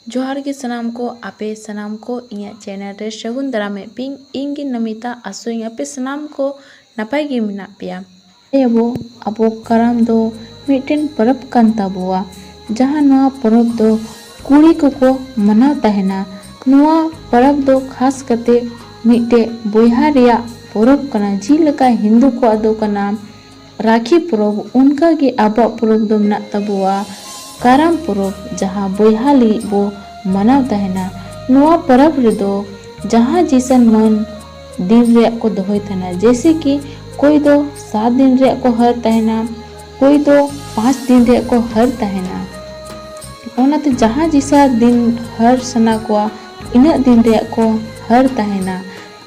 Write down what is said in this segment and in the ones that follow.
जोहार गे सनाम को आपे सनाम को इᱧᱟᱹᱜ चैनल रे सगुन दारामे पिंग इंगी नमिता आसोइंग आपे सनाम को नापाय गे मेनाग पेया। अबो कराम दो मिटन परब कान ताबोआ जहां नवा परब दो कुड़ी को मनाव तहना। नवा परब दो खास कते मिटे बोयहा रिया परब कना जिलका हिंदू को आदो कना राखी परब उनका गे आबा परब दो मेनाग ताबोआ काराम परब जहां बोयहा लगी बो मनाव तहना। नवा परब रेदो जहां जिसन मन दिन रे को दोहय तहना जैसे कि कोई दो 7 दिन रे को हर तहना कोई दो 5 दिन रे को हर तहना। ओनाते जहां जिसा दिन हर सना को इना दिन रे को हर तहना।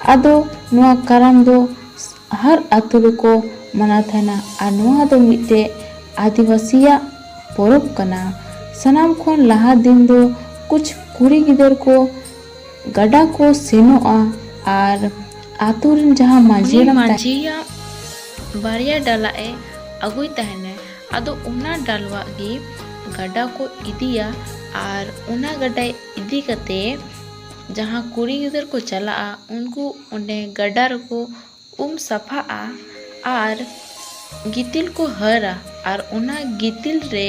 आदो नवा काराम दो हर आतु रे को मनाव तहना आ नवा दो मिटे आदिवासिया परब कना। सनाम खोन लहा दिन दो कुछ कुड़ी गिदर को गड़ा को सेनोआ और आतु रिन जहां मांझिया बारिया डाला ए अगुई तहने आदो उना डालवा गी गड़ा को इदिया और उना गड़ा इदी कते जहां कुड़ी गिदर को चला उनको उन्हें गड़ा को सफा और गितिल को हरा और उना गितिल रे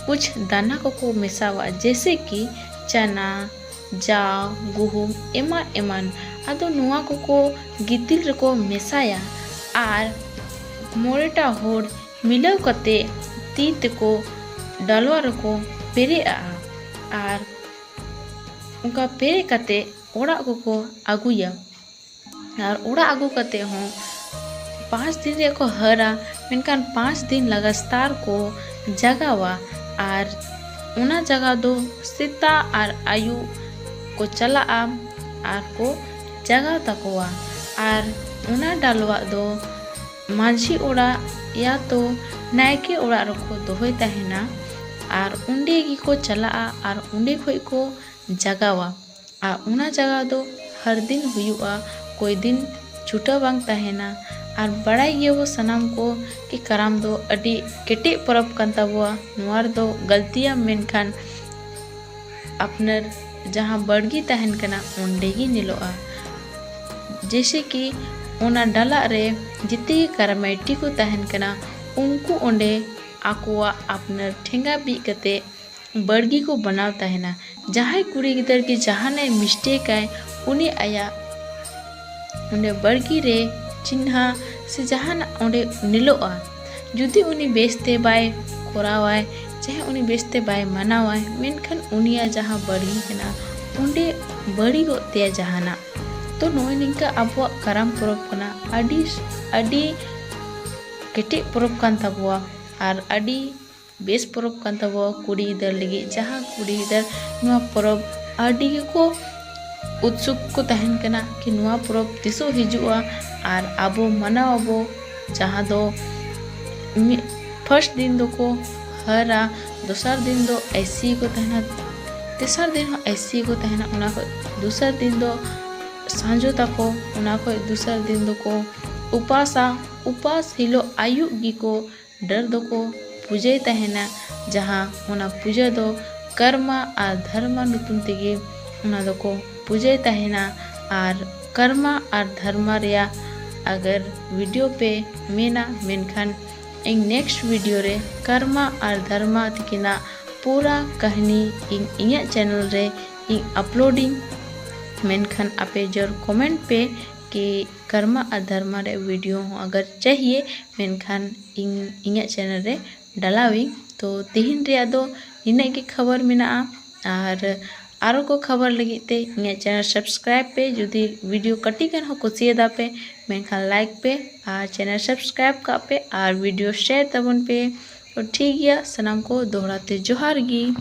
कुछ दाना को मेसावा जैसे कि चना जाव गुहुम एमान आदो नुआ को गितिल रे को मेसाया और मोरेटा होड़ मिलाव कते ती को डालवा रे को पेरे और उनका पेरे कते ओड़ा को आगुया और ओड़ा आगु कते हों 5 दिन रे को हरा मेनकान 5 दिन लगातार को जगावा और उना जगह दो सीता और आयु को चला और को जगह तकोआ और उना डालवा दो माझी ओड़ा या तो नायके ओड़ा रखो दोहय तहना और उंडे गी को चला और उंडे खोई को जगावा और उना जगह दो हर दिन हुआ कोई दिन छुटा बांग तहना। और बड़ाई गे वो सनाम को कि कराम दो अडी केटे परब कान ताबोआ नवार दो गलतिया मेनखान अपनर जहां बड़गी तहन कना उंडे गी निलोआ जैसे कि ओना डाला रे जिते करामेटी को तहन कना उनको उंडे आकुआ अपनर ठेंगा बी कते बड़गी को बनाव तहना। जहां कुड़ी गिदर की जहाने मिस्टेक आए उनी आया उन्हें बड़गी रे चिन्हा से जहां ओंडे निलोआ जुदी उनी बेस्ते बाय कोरावाय चाहे उनी बेस्ते बाय मनावाय मेनखान उनिया जहां बड़ी कना उंडे बड़ी गोते जहाना। तो नोय निंका अबो कराम परब कना अडी केटे परब कान ताबोआ और अडी बेस परब कान ताबोआ कुड़ी गिदर लगी जहां कुड़ी गिदर नवा परब अडी को उत्सुक को तहन कना कि नवा परब तिसो हिजुआ और आबो मनाव आबो जहां दो फर्स्ट दिन दो को हरा दूसर दिन दो ऐसी को तहना तेसर दिन ऐसी को तहना उना को दूसर दिन दो सांजो तको उना को दूसर दिन दो को उपास हिलो आयु गी को डर दो को पूजे तहना जहां उना पूजा दो कर्मा और धर्मा नुतुम तेगे उना दो को पूजे तहना। और कर्मा और धर्मा रिया अगर वीडियो पे मेना मेनखान इन नेक्स्ट वीडियो रे कर्मा और धर्मा तिकिना पूरा कहानी इኛ चैनल रे अपलोडिंग मेनखान आपे जर कमेंट पे कि कर्मा और धर्मा रे वीडियो अगर चाहिए मेनखान इኛ चैनल रे डालावी। तो तिहिन रे दो इना की खबर मेना और आरो को खबर लगी ते इኛ चैनल सब्सक्राइब पे जुदी वीडियो कटी गन हो कुसियदा पे मेनखान लाइक पे और चैनल सब्सक्राइब का पे और वीडियो शेयर तबन पे। तो ठीक गया सनाम को दोहराते जोहार गी।